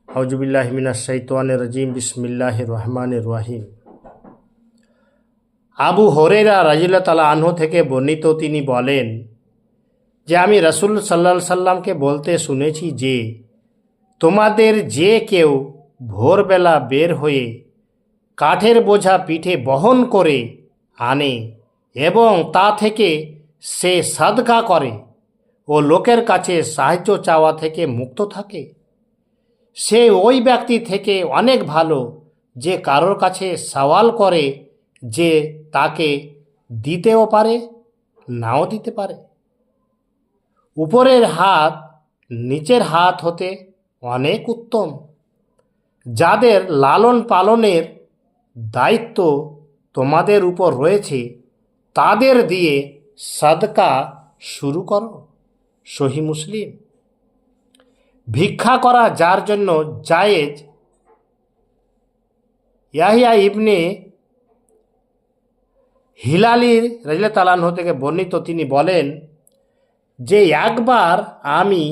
আউযুবিল্লাহি মিনাশ শাইতানির রাজিম। বিসমিল্লাহির রহমানির রহিম। আবু হুরায়রা রাদিয়াল্লাহু তাআলা আনহু থেকে বর্ণিত, তিনি বলেন যে আমি রাসূল সাল্লাল্লাহু আলাইহি সাল্লামকে বলতে শুনেছি যে তোমাদের যে কেউ ভোরবেলা বের হয়ে কাঠের বোঝা পিঠে বহন করে আনে এবং তা থেকে সে সাদকা করে ও লোকের কাছে সাহায্য চাওয়া থেকে মুক্ত থাকে, সে ওই ব্যক্তি থেকে অনেক ভালো যে কারোর কাছে সওয়াল করে, যে তাকে দিতেও পারে নাও দিতে পারে। উপরের হাত নিচের হাত হতে অনেক উত্তম। যাদের লালন পালনের দায়িত্ব তোমাদের উপর রয়েছে তাদের দিয়ে সাদকা শুরু করো। সহিহ মুসলিম। ভিক্ষা করা যার জন্য জায়েজ। ইয়াহিয়া ইবনে হিলালির রাদিয়াল্লাহু তাআলা আনহু থেকে বর্ণিত, তিনি বলেন যে একবার আমি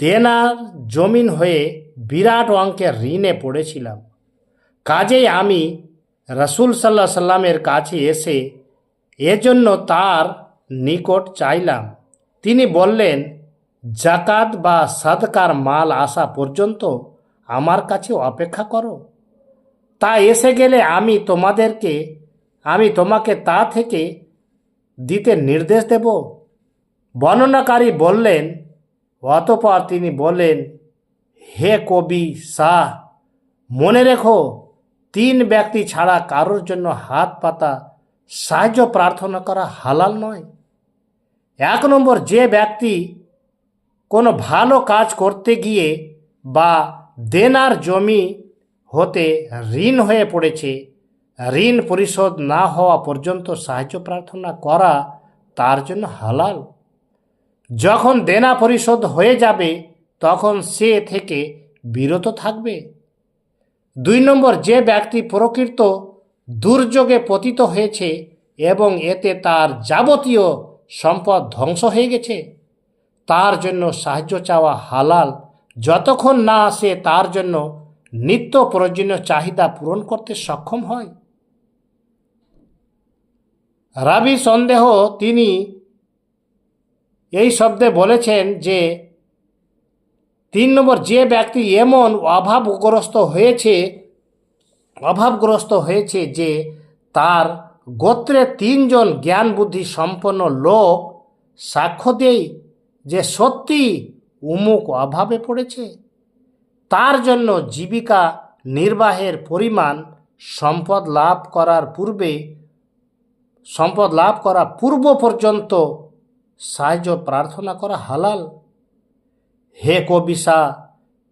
দেনার জমিন হয়ে বিরাট অঙ্কের ঋণে পড়েছিলাম। কাজেই আমি রাসূল সাল্লাল্লাহু আলাইহি সাল্লামের কাছে এসে এজন্য তার নিকট চাইলাম। তিনি বললেন, জাকাত বা সাদকার মাল আসা পর্যন্ত আমার কাছে অপেক্ষা করো, তা এসে গেলে আমি তোমাকে তা থেকে দিতে নির্দেশ দেব। বর্ণনাকারী বললেন, অতঃপর তিনি বললেন, হে কবি শাহ, মনে রেখো 3 ব্যক্তি ছাড়া কারোর জন্য হাত পাতা সাহায্য প্রার্থনা করা হালাল নয়। 1 নম্বর, যে ব্যক্তি কোনো ভালো কাজ করতে গিয়ে বা দেনার জমি হতে ঋণ হয়ে পড়েছে, ঋণ পরিশোধ না হওয়া পর্যন্ত সাহায্য প্রার্থনা করা তার জন্য হালাল। যখন দেনা পরিশোধ হয়ে যাবে তখন সে থেকে বিরত থাকবে। 2 নম্বর, যে ব্যক্তি প্রকৃত দুর্যোগে পতিত হয়েছে এবং এতে তার যাবতীয় সম্পদ ধ্বংস হয়ে গেছে, তার জন্য সাহায্য চাওয়া হালাল যতক্ষণ না সে তার জন্য নিত্য প্রয়োজনীয় চাহিদা পূরণ করতে সক্ষম হয়। রাবি সন্দেহ তিনি এই শব্দে বলেছেন যে 3 নম্বর, যে ব্যক্তি এমন অভাবগ্রস্ত হয়েছে যে তার গোত্রে 3 জন জ্ঞান বুদ্ধি সম্পন্ন লোক সাক্ষ্য দেয় যে সত্যি উমুক অভাবে পড়েছে, তার জন্য জীবিকা নির্বাহের পরিমাণ সম্পদ লাভ করা পূর্ব পর্যন্ত সাহায্য প্রার্থনা করা হালাল। হে কবিসা,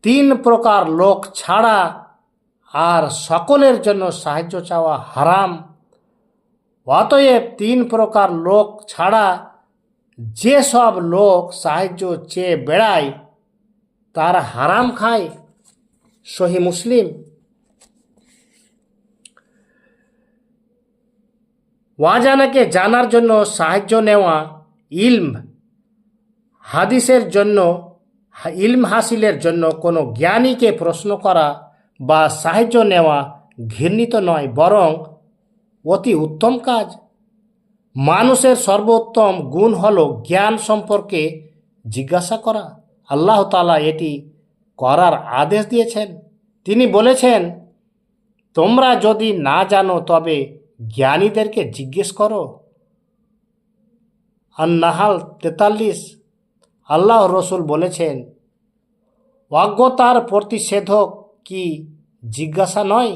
3 প্রকার লোক ছাড়া আর সকলের জন্য সাহায্য চাওয়া হারাম। অতএব 3 প্রকার লোক ছাড়া যেসব লোক সাহায্য চেয়ে বেড়ায় তারা হারাম খায়। সহিহ মুসলিম। ওয়াজানাকে জানার জন্য সাহায্য নেওয়া, ইলম হাসিলের জন্য কোনো জ্ঞানীকে প্রশ্ন করা বা সাহায্য নেওয়া ঘৃণিত নয়, বরং অতি উত্তম কাজ। মানুষের সর্বোত্তম গুণ হল জ্ঞান সম্পর্কে জিজ্ঞাসা করা। আল্লাহ তাআলা এটি করার আদেশ দিয়েছেন। তিনি বলেছেন, তোমরা যদি না জানো তবে জ্ঞানীদেরকে জিজ্ঞেস করো। আন-নাহাল 43। আল্লাহ রসুল বলেছেন, অজ্ঞতার প্রতিষেধক কি জিজ্ঞাসা নয়?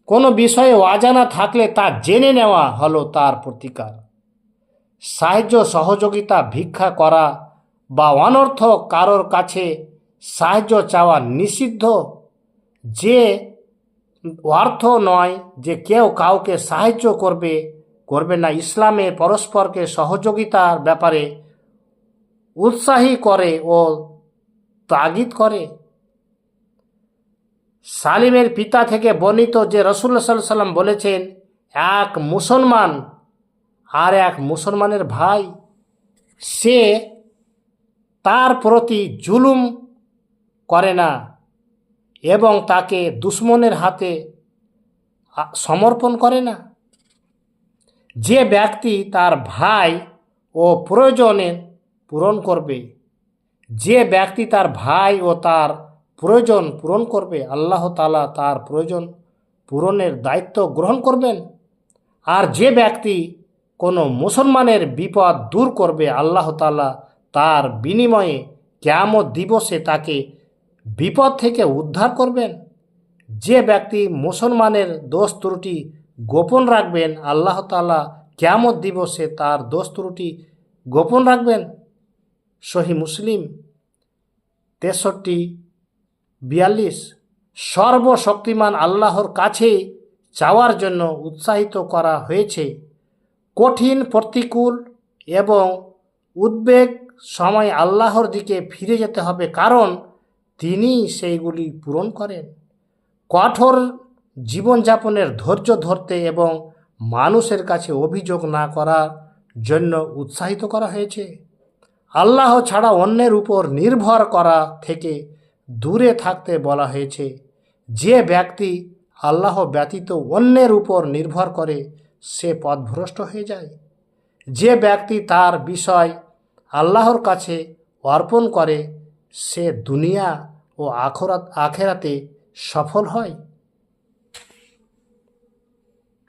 কোনো বিষয়ে অজানা থাকলে তা জেনে নেওয়া হলো তার প্রতিকার। সাহায্য সহযোগিতা ভিক্ষা করা বা অনর্থক কারোর কাছে সাহায্য চাওয়া নিষিদ্ধ। যে অর্থ নয় যে কেউ কাউকে সাহায্য করবে না। ইসলামে পরস্পরকে সহযোগিতার ব্যাপারে উৎসাহী করে ও তাগিদ করে। সালিমের পিতা থেকে বর্ণিত যে রাসূলুল্লাহ সাল্লাল্লাহু আলাইহি ওয়াসাল্লাম বলেছেন, এক মুসলমান আর এক মুসলমানের ভাই, সে তার প্রতি জুলুম করে না এবং তাকে দুশ্মনের হাতে সমর্পণ করে না, যে ব্যক্তি তার ভাই ও প্রয়োজনের পূরণ করবে, যে ব্যক্তি তার ভাই ও তার প্রয়োজন পূরণ করবে, আল্লাহ তাআলা তার প্রয়োজন পূরণের দায়িত্ব গ্রহণ করবেন। আর যে ব্যক্তি কোনো মুসলমানের বিপদ দূর করবে, আল্লাহ তাআলা তার বিনিময়ে কিয়ামত দিবসে তাকে বিপদ থেকে উদ্ধার করবেন। যে ব্যক্তি মুসলমানের দোষ ত্রুটি গোপন রাখবেন, আল্লাহ তাআলা কিয়ামত দিবসে তার দোষ ত্রুটি গোপন রাখবেন। সহিহ মুসলিম 63-42। সর্বশক্তিমান আল্লাহর কাছে চাওয়ার জন্য উৎসাহিত করা হয়েছে। কঠিন, প্রতিকূল এবং উদ্বেগ সময় আল্লাহর দিকে ফিরে যেতে হবে, কারণ তিনি সেইগুলি পূরণ করেন। কঠোর জীবনযাপনের ধৈর্য ধরতে এবং মানুষের কাছে অভিযোগ না করার জন্য উৎসাহিত করা হয়েছে। আল্লাহ ছাড়া অন্যের উপর নির্ভর করা থেকে দূরে থাকতে বলা হয়েছে। যে ব্যক্তি আল্লাহ ব্যতীত অন্যের উপর নির্ভর করে সে পথভ্রষ্ট হয়ে যায়। যে ব্যক্তি তার বিষয় আল্লাহর কাছে অর্পণ করে সে দুনিয়া ও আখিরাতে সফল হয়।